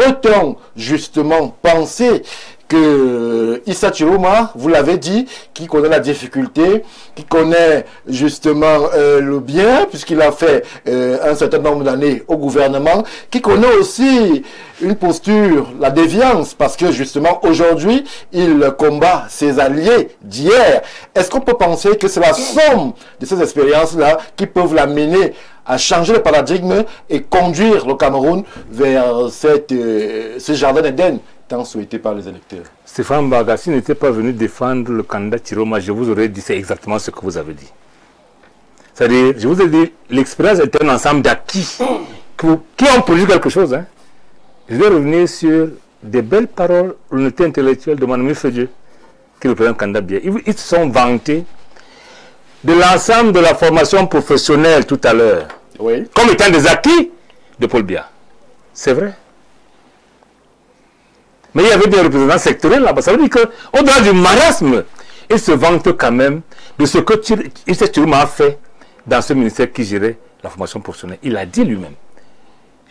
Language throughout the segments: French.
Peut-on justement penser que Issa Chiroma, vous l'avez dit, qui connaît la difficulté, qui connaît justement le bien, puisqu'il a fait un certain nombre d'années au gouvernement, qui connaît aussi une posture, la déviance, parce que justement aujourd'hui, il combat ses alliés d'hier. Est-ce qu'on peut penser que c'est la somme de ces expériences-là qui peuvent l'amener à changer le paradigme et conduire le Cameroun vers ce jardin d'Éden tant souhaité par les électeurs? Stéphane Bagassi n'était pas venu défendre le candidat Chiroma, je vous aurais dit c'est exactement ce que vous avez dit. C'est-à-dire, je vous ai dit, l'expérience est un ensemble d'acquis qui ont produit quelque chose. Hein. Je vais revenir sur des belles paroles, l'unité intellectuelle de Mme Fedje, qui représente le candidat Bié. Ils se sont vantés de l'ensemble de la formation professionnelle tout à l'heure, oui, comme étant des acquis de Paul Biya. C'est vrai. Mais il y avait des représentants sectoriels là-bas. Ça veut dire qu'au-delà du marasme, ils se vantent quand même de ce que Issa Chiroma a fait dans ce ministère qui gérait la formation professionnelle. Il a dit lui-même.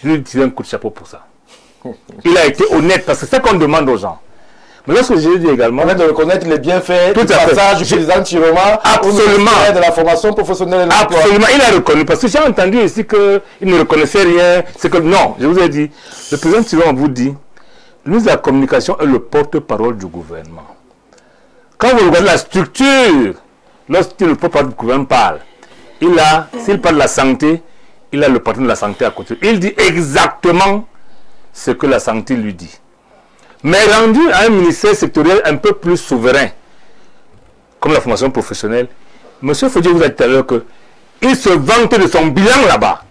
Je lui tire un coup de chapeau pour ça. Il a été honnête parce que c'est ça qu'on demande aux gens. Mais lorsque je dis également... de reconnaître les bienfaits du passage du président Chiroma au ministère de la formation professionnelle. Absolument, il a reconnu. Parce que j'ai entendu ici qu'il ne reconnaissait rien. C'est que non, je vous ai dit, le président Chiroma vous dit, nous, la communication est le porte-parole du gouvernement. Quand vous regardez la structure, lorsque le porte-parole du gouvernement parle, s'il parle de la santé, il a le patron de la santé à côté. Il dit exactement ce que la santé lui dit. Mais rendu à un ministère sectoriel un peu plus souverain, comme la formation professionnelle, M. Fedje vous a dit tout à l'heure qu'il se vante de son bilan là-bas.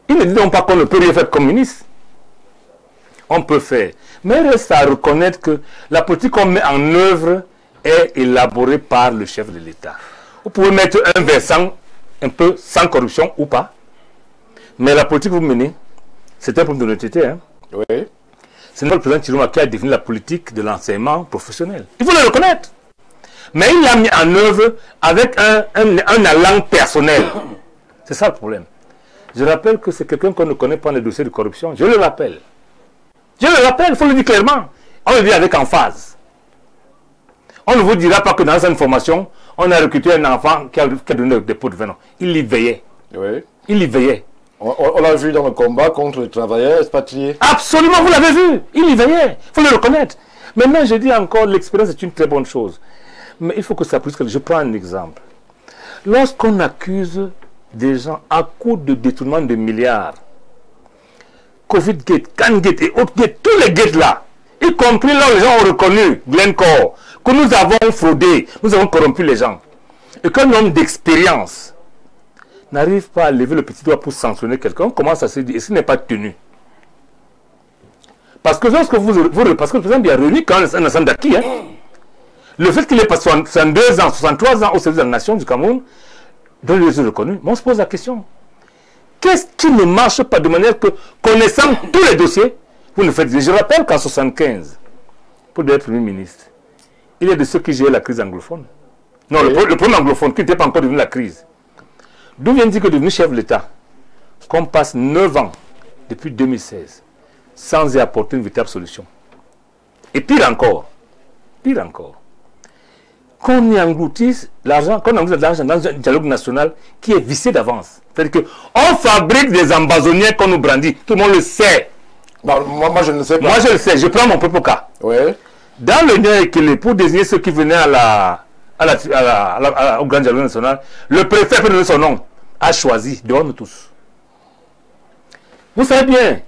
Il ne dit donc pas qu'on ne peut rien faire comme ministre. On peut faire. Mais il reste à reconnaître que la politique qu'on met en œuvre est élaborée par le chef de l'État. Vous pouvez mettre un versant un peu sans corruption ou pas. Mais la politique que vous menez, c'est un problème d'honnêteté. Hein? Oui. C'est pas le président Chiroma qui a défini la politique de l'enseignement professionnel. Il faut le reconnaître. Mais il l'a mis en œuvre avec un allant personnel. C'est ça le problème. Je rappelle que c'est quelqu'un qu'on ne connaît pas dans les dossiers de corruption. Je le rappelle. Je le rappelle, il faut le dire clairement. On le dit avec emphase. On ne vous dira pas que dans cette formation, on a recruté un enfant qui a donné des pots de vin. Il y veillait. Oui. Il y veillait. On l'a vu dans le combat contre les travailleurs expatriés. Absolument, vous l'avez vu. Il y veillait. Il faut le reconnaître. Maintenant, je dis encore, l'expérience est une très bonne chose. Mais il faut que ça puisse... Je prends un exemple. Lorsqu'on accuse des gens à coup de détournement de milliards, Covid Gate, Can Gate et autres gates, tous les gates là, y compris là où les gens ont reconnu, Glencore, que nous avons fraudé, nous avons corrompu les gens. Et qu'un homme d'expérience n'arrive pas à lever le petit doigt pour sanctionner quelqu'un, on commence à se dire, et ce n'est pas tenu. Parce que lorsque parce que le président a réuni quand même un ensemble d'acquis, hein, le fait qu'il ait passé 62 ans, 63 ans au service de la nation du Cameroun, doit lui être reconnu. Mais on se pose la question. Qu'est-ce qui ne marche pas de manière que, connaissant tous les dossiers, vous ne faites rien. Je rappelle qu'en 1975, pour devenir Premier ministre, il y a de ceux qui géraient la crise anglophone. Non, oui. le premier anglophone qui n'était pas encore devenu la crise. D'où vient-il que devenu chef de l'État, qu'on passe 9 ans, depuis 2016, sans y apporter une véritable solution. Et pire encore, qu'on y engloutisse l'argent, qu'on engloutisse l'argent dans un dialogue national qui est vicié d'avance. C'est-à-dire qu'on fabrique des ambazoniens qu'on nous brandit. Tout le monde le sait. Bon, moi, je ne sais pas. Moi, je le sais. Je prends mon propre cas. Oui. Dans le lien équilibre, pour désigner ceux qui venaient au grand dialogue national, le préfet, pour donner son nom, a choisi, devant nous tous. Vous savez bien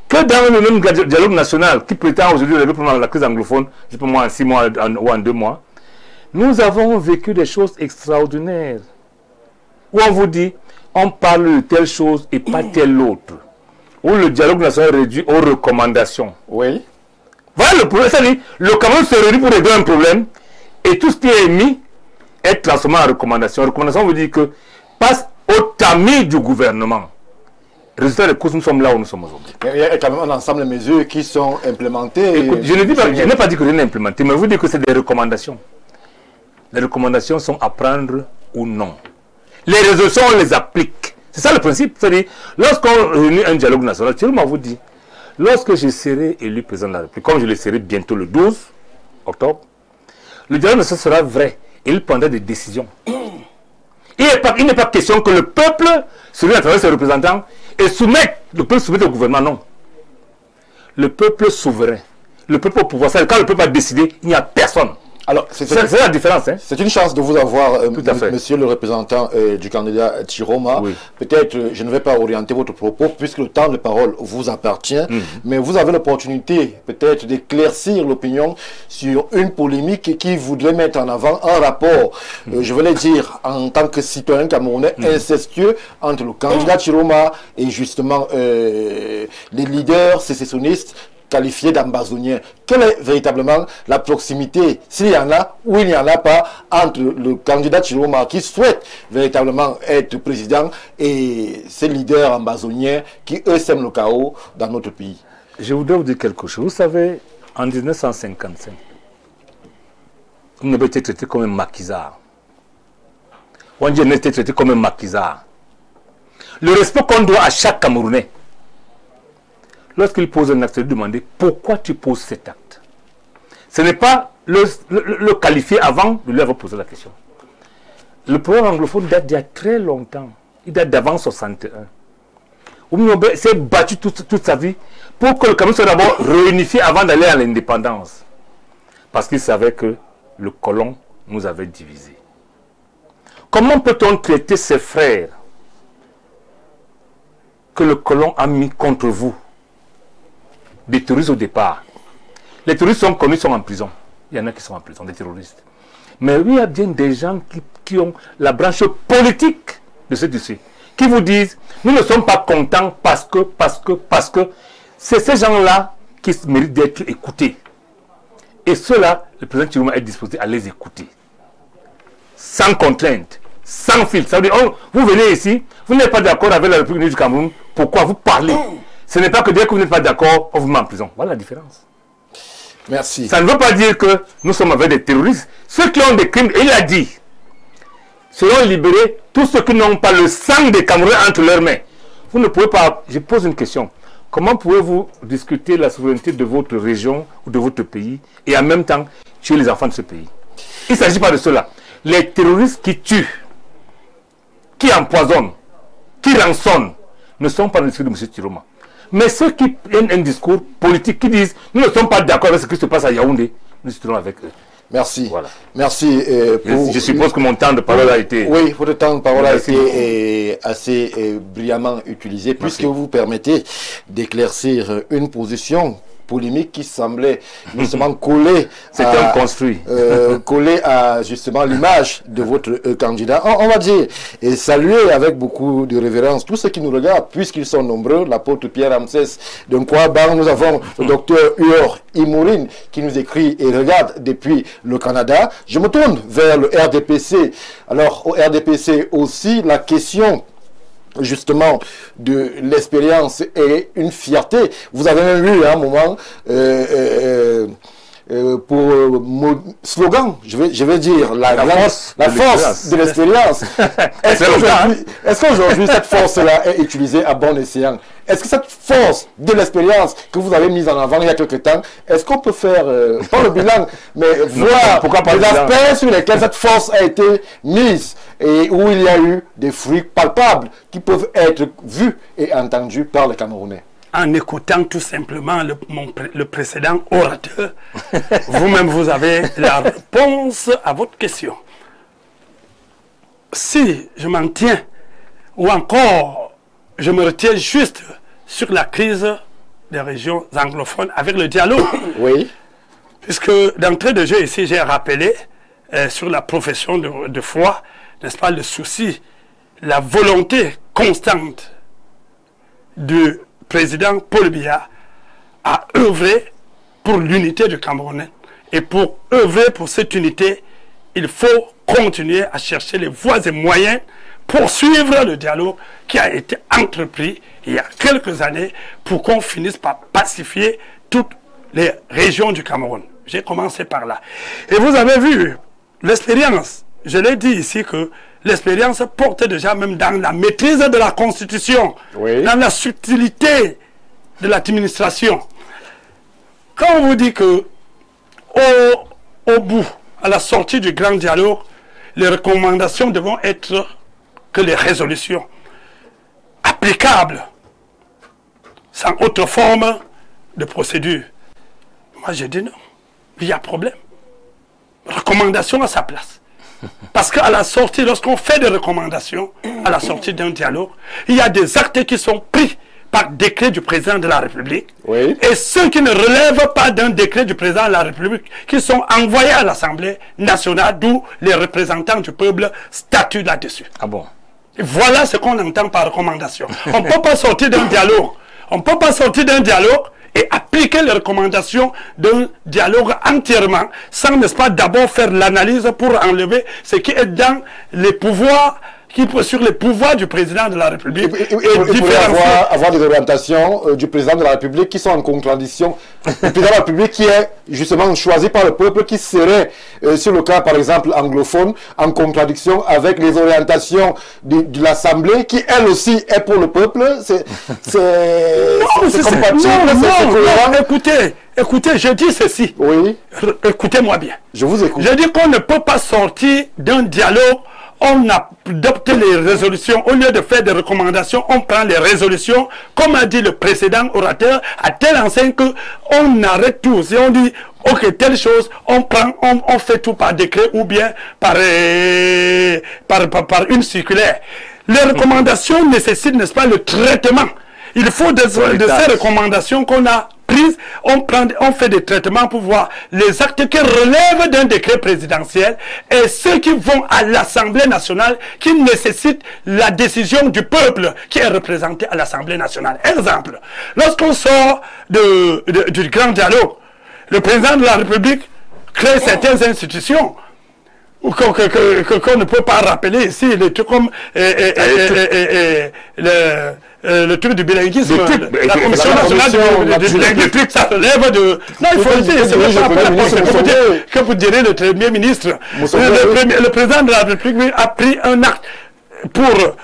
que dans le même dialogue national qui prétend aujourd'hui régler la crise anglophone, je sais pas moi, en 6 mois ou en 2 mois, nous avons vécu des choses extraordinaires. Où on vous dit, on parle de telle chose et pas telle autre. Où le dialogue national est réduit aux recommandations. Oui. Voilà le problème. C'est-à-dire, le Cameroun se réunit pour régler un problème et tout ce qui est émis est transformé en recommandation. Recommandation veut dire que passe au tamis du gouvernement. Résultat des courses, nous sommes là où nous sommes aujourd'hui. Il y a quand même un ensemble de mesures qui sont implémentées. Écoute, je n'ai pas dit que je n'ai implémenté, mais vous dites que c'est des recommandations. Les recommandations sont à prendre ou non. Les résolutions, on les applique. C'est ça le principe. C'est-à-dire, lorsqu'on réunit un dialogue national, Chiroma vous dit, Lorsque je serai élu président de la République, comme je le serai bientôt le 12 octobre, le dialogue national sera vrai et il prendra des décisions. Il n'est pas question que le peuple se réunisse à travers ses représentants et le peuple soumette au gouvernement, non. Le peuple souverain, le peuple au pouvoir, quand le peuple a décidé, il n'y a personne. Alors, c'est la différence. Hein? C'est une chance de vous avoir, monsieur le représentant du candidat Chiroma. Oui. Peut-être, je ne vais pas orienter votre propos puisque le temps de parole vous appartient, mais vous avez l'opportunité peut-être d'éclaircir l'opinion sur une polémique qui voudrait mettre en avant un rapport, je voulais dire, en tant que citoyen camerounais, incestueux entre le candidat Chiroma et justement les leaders sécessionnistes qualifié d'ambazonien. Quelle est véritablement la proximité, s'il y en a ou il n'y en a pas, entre le candidat Chiroma qui souhaite véritablement être président et ces leaders ambazoniens qui, eux, sèment le chaos dans notre pays? Je voudrais vous dire quelque chose. Vous savez, en 1955, on avait été traité comme un maquisard. On a été traité comme un maquisard. Le respect qu'on doit à chaque Camerounais, lorsqu'il pose un acte, il demander pourquoi tu poses cet acte. Ce n'est pas le qualifier avant de lui avoir posé la question. Le problème anglophone date d'il y a très longtemps. Il date d'avant 61. Oumyombe s'est battu toute sa vie pour que le Cameroun soit d'abord réunifié avant d'aller à l'indépendance. Parce qu'il savait que le colon nous avait divisés. Comment peut-on traiter ses frères que le colon a mis contre vous? Des terroristes au départ. Les terroristes sont connus, sont en prison. Il y en a qui sont en prison, des terroristes. Mais il y a bien des gens qui ont la branche politique de ce dossier, qui vous disent, nous ne sommes pas contents parce que c'est ces gens-là qui méritent d'être écoutés. Et ceux-là, le président Chiroma est disposé à les écouter. Sans contrainte, sans filtre. Ça veut dire, oh, vous venez ici, vous n'êtes pas d'accord avec la République du Cameroun, pourquoi vous parlez? Ce n'est pas que dès que vous n'êtes pas d'accord, on vous met en prison. Voilà la différence. Merci. Ça ne veut pas dire que nous sommes avec des terroristes. Ceux qui ont des crimes, il a dit, seront libérés tous ceux qui n'ont pas le sang des Camerounais entre leurs mains. Vous ne pouvez pas... Je pose une question. Comment pouvez-vous discuter la souveraineté de votre région ou de votre pays et en même temps tuer les enfants de ce pays? Il ne s'agit pas de cela. Les terroristes qui tuent, qui empoisonnent, qui rançonnent, ne sont pas dans l'esprit de M. Chiroma. Mais ceux qui prennent un discours politique, qui disent nous ne sommes pas d'accord avec ce qui se passe à Yaoundé, nous serons avec eux. Merci. Voilà. Merci. Je suppose que mon temps de parole a été... Oui, votre temps de parole a été assez brillamment utilisé, puisque vous permettez d'éclaircir une position polémique qui semblait justement coller à justement l'image de votre candidat. On va dire et saluer avec beaucoup de révérence tous ceux qui nous regardent, puisqu'ils sont nombreux. L'apôtre Pierre Ramsès de Nkwaban, nous avons le docteur Uor Imourine qui nous écrit et regarde depuis le Canada. Je me tourne vers le RDPC. Alors au RDPC aussi, la question justement de l'expérience est une fierté. Vous avez même eu à un moment pour mon slogan, je vais dire la force de l'expérience. Est-ce qu'aujourd'hui cette force-là est utilisée à bon escient? Est-ce que cette force de l'expérience que vous avez mise en avant il y a quelque temps, est-ce qu'on peut faire, pas le bilan, mais voir les aspects sur lesquels cette force a été mise et où il y a eu des fruits palpables qui peuvent être vus et entendus par les Camerounais? En écoutant tout simplement le précédent orateur, vous-même vous avez la réponse à votre question. Si je m'en tiens, ou encore je me retiens juste sur la crise des régions anglophones avec le dialogue. Oui. Puisque d'entrée de jeu ici, j'ai rappelé sur la profession de foi, n'est-ce pas, le souci, la volonté constante du président Paul Biya a œuvré pour l'unité du Camerounais. Et pour œuvrer pour cette unité, il faut continuer à chercher les voies et moyens pour suivre le dialogue qui a été entrepris il y a quelques années pour qu'on finisse par pacifier toutes les régions du Cameroun. J'ai commencé par là. Et vous avez vu l'expérience. Je l'ai dit ici que l'expérience porte déjà même dans la maîtrise de la Constitution, oui, dans la subtilité de l'administration. Quand on vous dit que au bout, à la sortie du grand dialogue, les recommandations devront être que les résolutions applicables, sans autre forme de procédure. Moi, j'ai dit non. Il y a problème. Recommandation à sa place. Parce qu'à la sortie, lorsqu'on fait des recommandations, à la sortie d'un dialogue, il y a des actes qui sont pris par décret du président de la République. Oui. Et ceux qui ne relèvent pas d'un décret du président de la République, qui sont envoyés à l'Assemblée nationale, d'où les représentants du peuple statuent là-dessus. Ah bon? Et voilà ce qu'on entend par recommandation. On ne peut pas sortir d'un dialogue. On ne peut pas sortir d'un dialogue et appliquer les recommandations d'un dialogue entièrement, sans, n'est-ce pas, d'abord faire l'analyse pour enlever ce qui est dans les pouvoirs, sur les pouvoirs du président de la République. Il pourrait avoir des orientations du président de la République qui sont en contradiction. Le président de la République qui est justement choisi par le peuple, qui serait, sur le cas par exemple anglophone, en contradiction avec les orientations de l'Assemblée, qui elle aussi est pour le peuple. C'est compatible, c'est cohérent. Écoutez, je dis ceci. Oui. Écoutez-moi bien. Je vous écoute. Je dis qu'on ne peut pas sortir d'un dialogue. On adopte les résolutions, au lieu de faire des recommandations, on prend les résolutions, comme a dit le précédent orateur, à telle enseigne qu'on arrête tout. Si on dit, ok, telle chose, on fait tout par décret ou bien par une circulaire. Les recommandations nécessitent, n'est-ce pas, le traitement. Il faut de ces recommandations qu'on a prises, on fait des traitements pour voir les actes qui relèvent d'un décret présidentiel et ceux qui vont à l'Assemblée nationale qui nécessitent la décision du peuple qui est représenté à l'Assemblée nationale. Exemple, lorsqu'on sort du grand dialogue, le président de la République crée certaines institutions qu'on ne peut pas rappeler ici, les trucs comme le truc du bilinguisme, la Commission nationale du bilinguisme, ça relève de... Non, il faut le dire, c'est pas que vous direz le Premier ministre. Le président de la République a pris un acte pour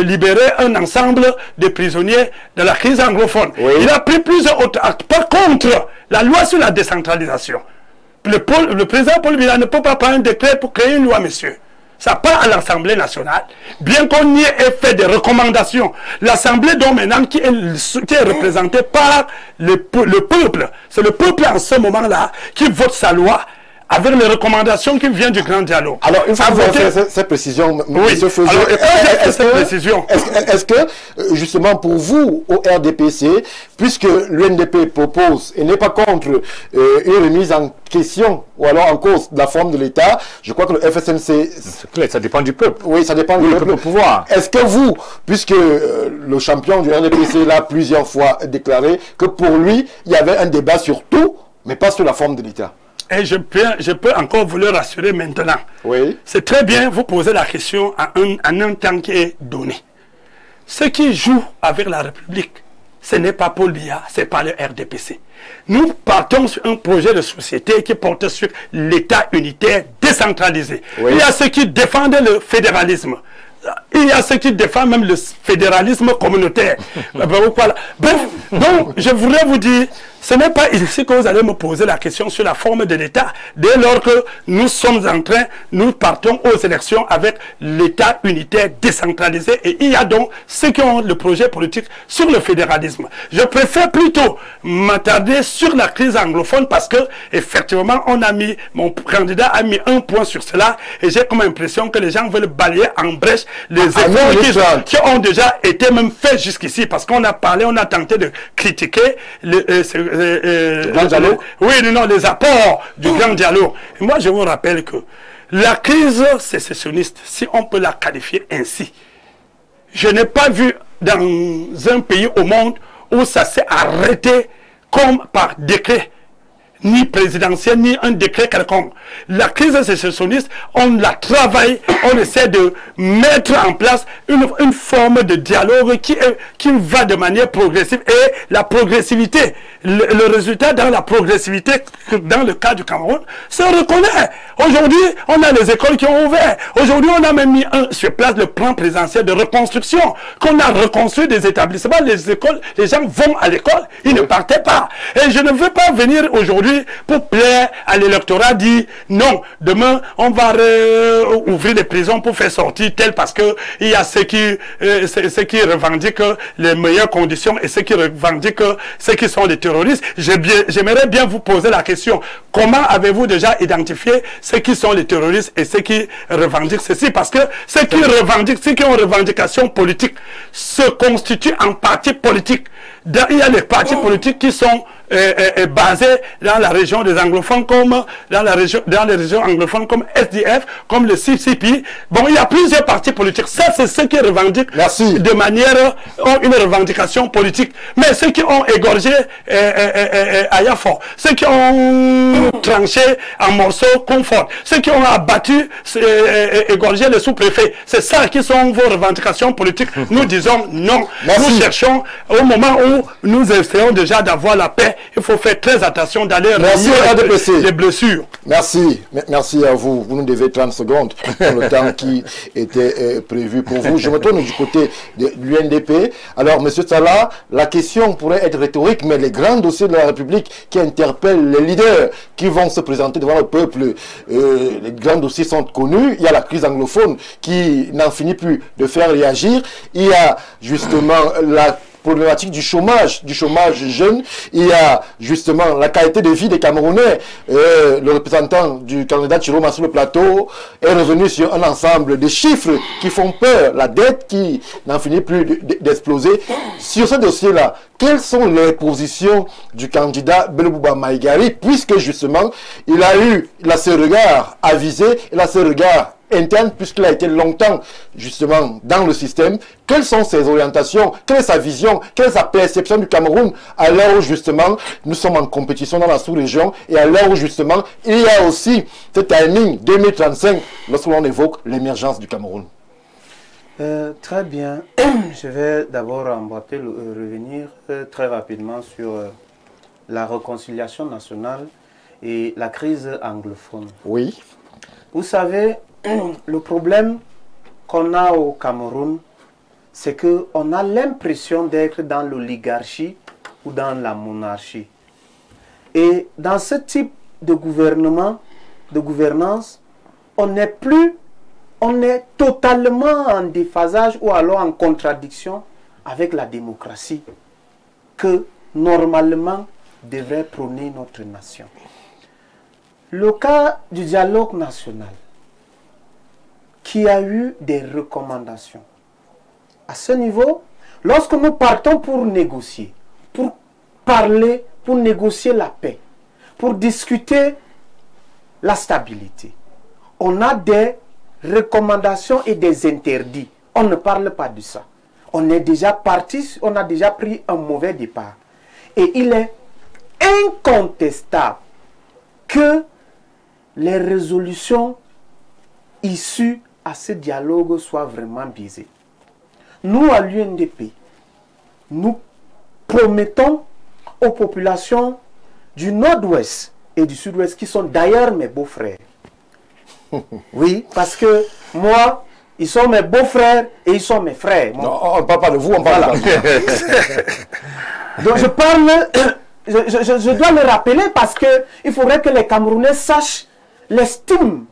libérer un ensemble de prisonniers de la crise anglophone. Oui. Il a pris plusieurs autres actes. Par contre, la loi sur la décentralisation, le président Paul Biya ne peut pas prendre un décret pour créer une loi, monsieur. Ça part à l'Assemblée nationale, bien qu'on y ait fait des recommandations. L'Assemblée, donc maintenant, qui est représentée par le peuple, c'est le peuple en ce moment-là qui vote sa loi avec les recommandations qui viennent du grand dialogue. Alors, une fois que vous avez fait cette précision, oui. Est-ce que, justement, pour vous, au RDPC, puisque l'UNDP propose et n'est pas contre une remise en question ou alors en cause de la forme de l'État, je crois que le FSNC... Ça dépend du peuple. Oui, ça dépend du peuple. Pouvoir. Est-ce que vous, puisque le champion du RDPC l'a plusieurs fois déclaré, que pour lui, il y avait un débat sur tout, mais pas sur la forme de l'État? Et je peux encore vous le rassurer maintenant. Oui. C'est très bien, vous posez la question à un temps qui est donné. Ceux qui jouent avec la République, ce n'est pas Paul Biya, ce n'est pas le RDPC. Nous partons sur un projet de société qui porte sur l'État unitaire décentralisé. Oui. Il y a ceux qui défendent le fédéralisme. Il y a ceux qui défendent même le fédéralisme communautaire. Bref, donc je voudrais vous dire, ce n'est pas ici que vous allez me poser la question sur la forme de l'État, dès lors que nous sommes en train, nous partons aux élections avec l'État unitaire décentralisé et il y a donc ceux qui ont le projet politique sur le fédéralisme. Je préfère plutôt m'attarder sur la crise anglophone parce que effectivement mon candidat a mis un point sur cela et j'ai comme impression que les gens veulent balayer en brèche les efforts qui ont déjà été même faits jusqu'ici parce qu'on a parlé, on a tenté de critiquer les apports du grand dialogue. Et moi, je vous rappelle que la crise sécessionniste, si on peut la qualifier ainsi, je n'ai pas vu dans un pays au monde où ça s'est arrêté comme par décret. ni présidentielle, ni un décret quelconque. La crise sécessionniste, on la travaille, on essaie de mettre en place une forme de dialogue qui va de manière progressive. Et la progressivité, le résultat dans la progressivité, dans le cas du Cameroun, se reconnaît. Aujourd'hui, on a les écoles qui ont ouvert. Aujourd'hui, on a même mis sur place le plan présidentiel de reconstruction, qu'on a reconstruit des établissements, les écoles, les gens vont à l'école, ils ne partaient pas. Et je ne veux pas venir aujourd'hui pour plaire à l'électorat, dire non, demain on va ouvrir les prisons pour faire sortir tel, parce que il y a ceux qui revendiquent les meilleures conditions et ceux qui revendiquent ceux qui sont les terroristes. J'aimerais bien vous poser la question, comment avez-vous déjà identifié ceux qui sont les terroristes et ceux qui revendiquent ceci? Parce que ceux qui revendiquent, ceux qui ont revendication politique se constituent en partis politiques. Il y a les partis politiques qui sont basés dans la région des anglophones, comme dans les régions anglophones comme SDF, comme le CCP. Bon, il y a plusieurs partis politiques. Ça, c'est ceux qui revendiquent de manière, ont une revendication politique. Mais ceux qui ont égorgé Ayafor, ceux qui ont tranché en morceaux Confort, ceux qui ont abattu, égorgé le sous-préfet, c'est ça qui sont vos revendications politiques. Nous disons non. Nous cherchons, au moment où nous essayons déjà d'avoir la paix, il faut faire très attention d'aller réduire les blessures. Merci. Merci à vous. Vous nous devez 30 secondes dans le temps qui était prévu pour vous. Je me tourne du côté de l'UNDP. Alors, M. Salah, la question pourrait être rhétorique, mais les grands dossiers de la République qui interpellent les leaders qui vont se présenter devant le peuple, les grands dossiers sont connus. Il y a la crise anglophone qui n'en finit plus de faire réagir. Il y a justement la problématique du chômage jeune. Il y a justement la qualité de vie des Camerounais. Le représentant du candidat Chiroma sur le plateau est revenu sur un ensemble de chiffres qui font peur. La dette qui n'en finit plus d'exploser. Sur ce dossier-là, quelles sont les positions du candidat Belobouba Maïgari, puisque justement, il a ce regard avisé, il a ce regard interne, puisqu'il a été longtemps justement dans le système. Quelles sont ses orientations, quelle est sa vision, quelle est sa perception du Cameroun à l'heure où justement nous sommes en compétition dans la sous-région et à l'heure où justement il y a aussi ce timing 2035 lorsque l'on évoque l'émergence du Cameroun? Très bien. Je vais d'abord revenir très rapidement sur la réconciliation nationale et la crise anglophone. Oui. Vous savez, le problème qu'on a au Cameroun, c'est qu'on a l'impression d'être dans l'oligarchie ou dans la monarchie. Et dans ce type de gouvernement, de gouvernance, on est totalement en déphasage ou alors en contradiction avec la démocratie que normalement devrait prôner notre nation. Le cas du dialogue national, qui a eu des recommandations. À ce niveau, lorsque nous partons pour négocier, pour parler, pour négocier la paix, pour discuter la stabilité, on a des recommandations et des interdits. On ne parle pas de ça. On est déjà parti, on a déjà pris un mauvais départ. Et il est incontestable que les résolutions issues à ce dialogue soient vraiment biaisées. Nous, à l'UNDP, nous promettons aux populations du nord-ouest et du sud-ouest, qui sont d'ailleurs mes beaux-frères. Oui, parce que moi, ils sont mes beaux-frères et ils sont mes frères. Non, on ne parle pas de vous, on parle de Donc je parle, je dois le rappeler parce qu'il faudrait que les Camerounais sachent l'estime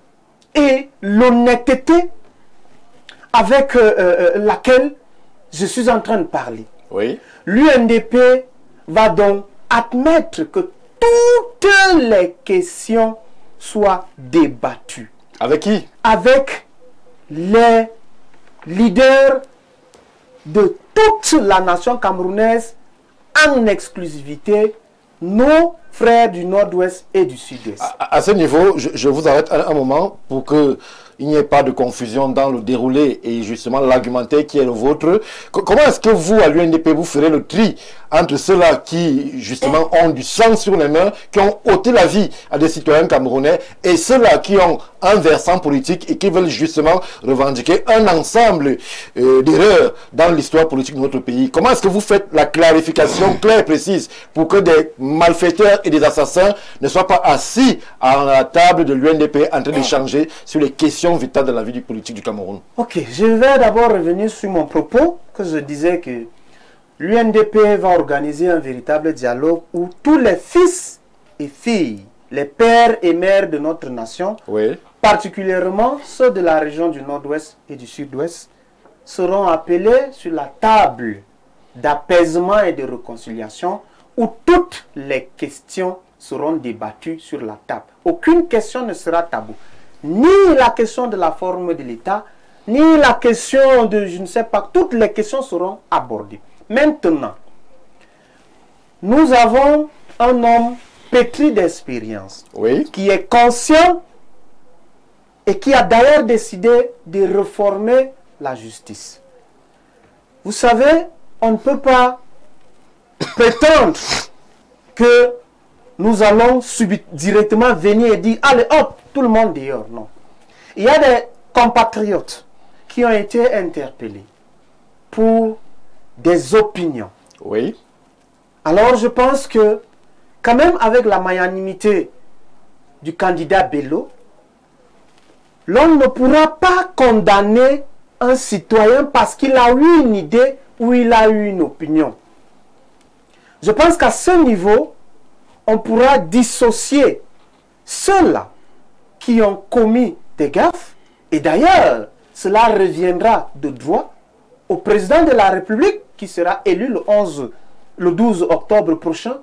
et l'honnêteté avec laquelle je suis en train de parler. Oui. L'UNDP va donc admettre que toutes les questions soient débattues. Avec qui? Avec les leaders de toute la nation camerounaise, en exclusivité nos frères du nord-ouest et du sud-ouest. À ce niveau, je vous arrête un moment pour que il n'y ait pas de confusion dans le déroulé et justement l'argumentaire qui est le vôtre. Comment est-ce que vous, à l'UNDP, vous ferez le tri entre ceux-là qui, justement, ont du sang sur les mains, qui ont ôté la vie à des citoyens camerounais, et ceux-là qui ont un versant politique et qui veulent justement revendiquer un ensemble d'erreurs dans l'histoire politique de notre pays? Comment est-ce que vous faites la clarification claire et précise pour que des malfaiteurs et des assassins ne soient pas assis à la table de l'UNDP en train d'échanger sur les questions vitales de la vie politique du Cameroun? Ok, je vais d'abord revenir sur mon propos, que je disais que l'UNDP va organiser un véritable dialogue où tous les fils et filles, les pères et mères de notre nation, oui, particulièrement ceux de la région du nord-ouest et du sud-ouest, seront appelés sur la table d'apaisement et de réconciliation où toutes les questions seront débattues sur la table. Aucune question ne sera taboue. Ni la question de la forme de l'État, ni la question de je ne sais pas, toutes les questions seront abordées. Maintenant, nous avons un homme pétri d'expérience, oui, qui est conscient et qui a d'ailleurs décidé de réformer la justice. Vous savez, on ne peut pas prétendre que nous allons directement venir et dire « Allez, hop, tout le monde dehors ». Non. Il y a des compatriotes qui ont été interpellés pour des opinions. oui. Alors je pense que, quand même avec la magnanimité du candidat Bello, l'on ne pourra pas condamner un citoyen parce qu'il a eu une idée ou il a eu une opinion. Je pense qu'à ce niveau, on pourra dissocier ceux-là qui ont commis des gaffes. Et d'ailleurs, cela reviendra de droit au président de la République qui sera élu le 12 octobre prochain,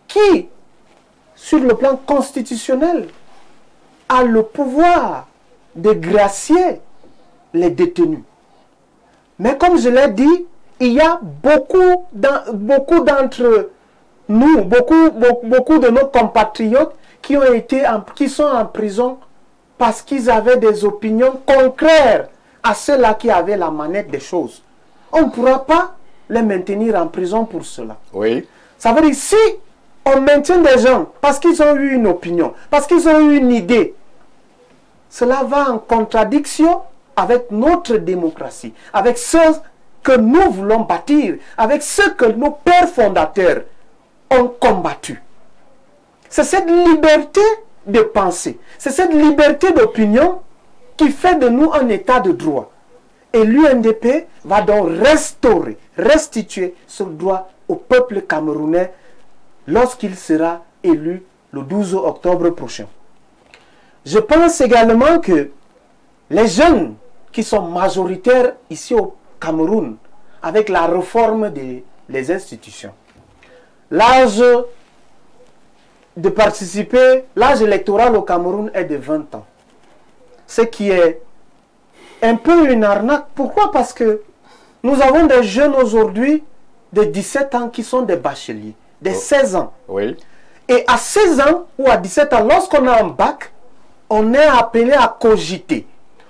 qui, sur le plan constitutionnel, a le pouvoir de gracier les détenus. Mais comme je l'ai dit, il y a beaucoup d'entre nous, beaucoup de nos compatriotes qui sont en prison parce qu'ils avaient des opinions contraires à ceux-là qui avaient la manette des choses. On ne pourra pas les maintenir en prison pour cela. Oui. Ça veut dire, si on maintient des gens parce qu'ils ont eu une opinion, parce qu'ils ont eu une idée, cela va en contradiction avec notre démocratie, avec ce que nous voulons bâtir, avec ce que nos pères fondateurs ont combattu. C'est cette liberté de penser, c'est cette liberté d'opinion qui fait de nous un état de droit. Et l'UNDP va donc restituer ce droit au peuple camerounais lorsqu'il sera élu le 12 octobre prochain. Je pense également que les jeunes qui sont majoritaires ici au Cameroun, avec la réforme des institutions, l'âge de participer, l'âge électoral au Cameroun est de 20 ans. Ce qui est un peu une arnaque. Pourquoi? Parce que nous avons des jeunes aujourd'hui de 17 ans qui sont des bacheliers, de 16 ans. Oui. Et à 16 ans ou à 17 ans, lorsqu'on a un bac, on est appelé à cogiter.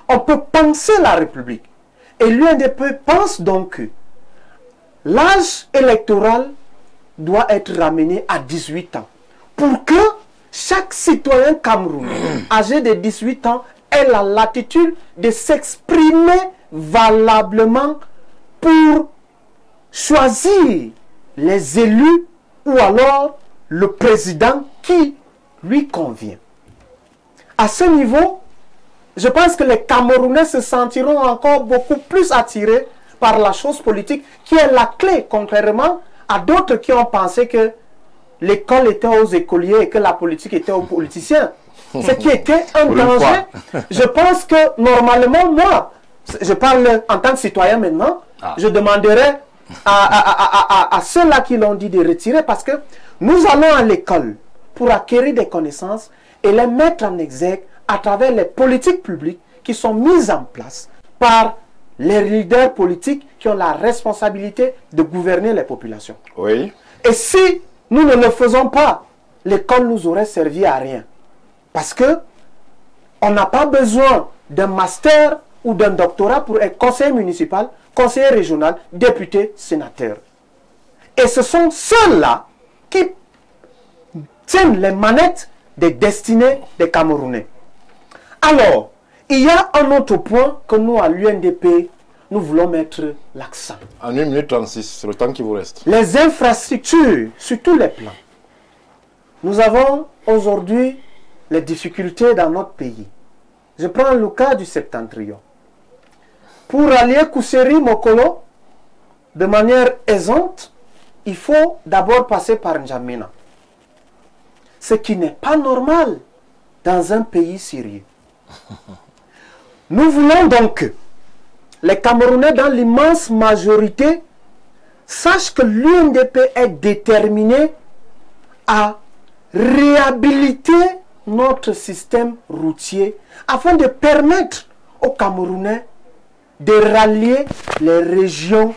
On peut penser la République. Et l'UNDP pense donc que l'âge électoral doit être ramené à 18 ans. Pour que chaque citoyen camerounais âgé de 18 ans ait la latitude de s'exprimer valablement pour choisir les élus ou alors le président qui lui convient. À ce niveau, je pense que les Camerounais se sentiront encore beaucoup plus attirés par la chose politique qui est la clé, contrairement à d'autres qui ont pensé que l'école était aux écoliers et que la politique était aux politiciens. Ce qui était un danger. Je pense que normalement, moi, je parle en tant que citoyen maintenant, je demanderais à ceux-là qui l'ont dit de retirer parce que nous allons à l'école pour acquérir des connaissances et les mettre en exergue à travers les politiques publiques qui sont mises en place par les leaders politiques qui ont la responsabilité de gouverner les populations. Oui. Et si nous ne le faisons pas, l'école nous aurait servi à rien. Parce que on n'a pas besoin d'un master ou d'un doctorat pour être conseiller municipal, conseiller régional, député, sénateur. Et ce sont ceux-là qui tiennent les manettes des destinées des Camerounais. Alors, il y a un autre point que nous, à l'UNDP, nous voulons mettre l'accent. En 1 minute 36, c'est le temps qui vous reste. Les infrastructures, sur tous les plans. Nous avons aujourd'hui les difficultés dans notre pays. Je prends le cas du Septentrion. Pour allier Kousséri-Mokolo de manière aisante, il faut d'abord passer par N'Djamena. Ce qui n'est pas normal dans un pays sérieux. Nous voulons donc que les Camerounais, dans l'immense majorité, sachent que l'UNDP est déterminé à réhabiliter notre système routier afin de permettre aux Camerounais de rallier les régions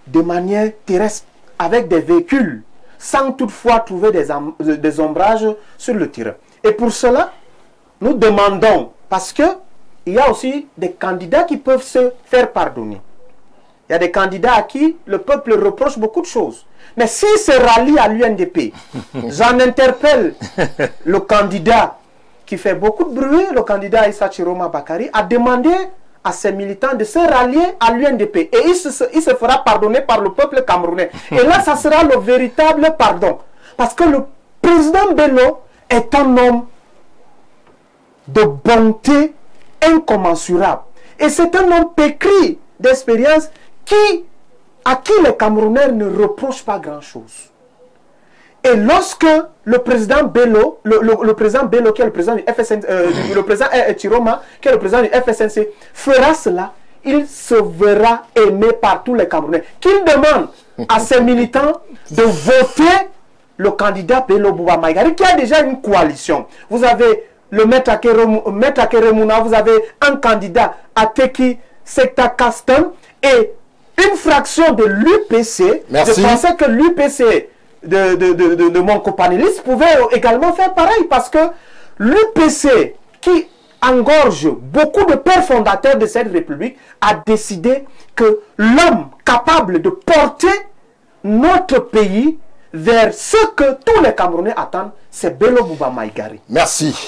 de manière terrestre avec des véhicules sans toutefois trouver des ombrages sur le terrain. Et pour cela, nous demandons, parce que il y a aussi des candidats qui peuvent se faire pardonner. Il y a des candidats à qui le peuple reproche beaucoup de choses. Mais s'ils se rallient à l'UNDP, j'en interpelle le candidat qui fait beaucoup de bruit, le candidat Issa Chiroma Bakari, a demandé à ses militants de se rallier à l'UNDP. Et il se fera pardonner par le peuple camerounais. Et là, ça sera le véritable pardon. Parce que le président Bello est un homme de bonté incommensurable. Et c'est un homme pétri d'expérience à qui les Camerounais ne reprochent pas grand-chose. Et lorsque le président Bello, le président Bello qui est le président du FSNC, le président Chiroma qui est le président du FSNC, fera cela, il se verra aimé par tous les Camerounais. Qu'il demande à ses militants de voter le candidat Bello Bouba Maïgari qui a déjà une coalition. Vous avez le Maître Akeremouna, vous avez un candidat Ateki Sekta Kastam et une fraction de l'UPC. Je pensais que l'UPC de mon copanéliste pouvait également faire pareil parce que l'UPC qui engorge beaucoup de pères fondateurs de cette république a décidé que l'homme capable de porter notre pays vers ce que tous les Camerounais attendent, c'est Bello Bouba Maïgari. Merci.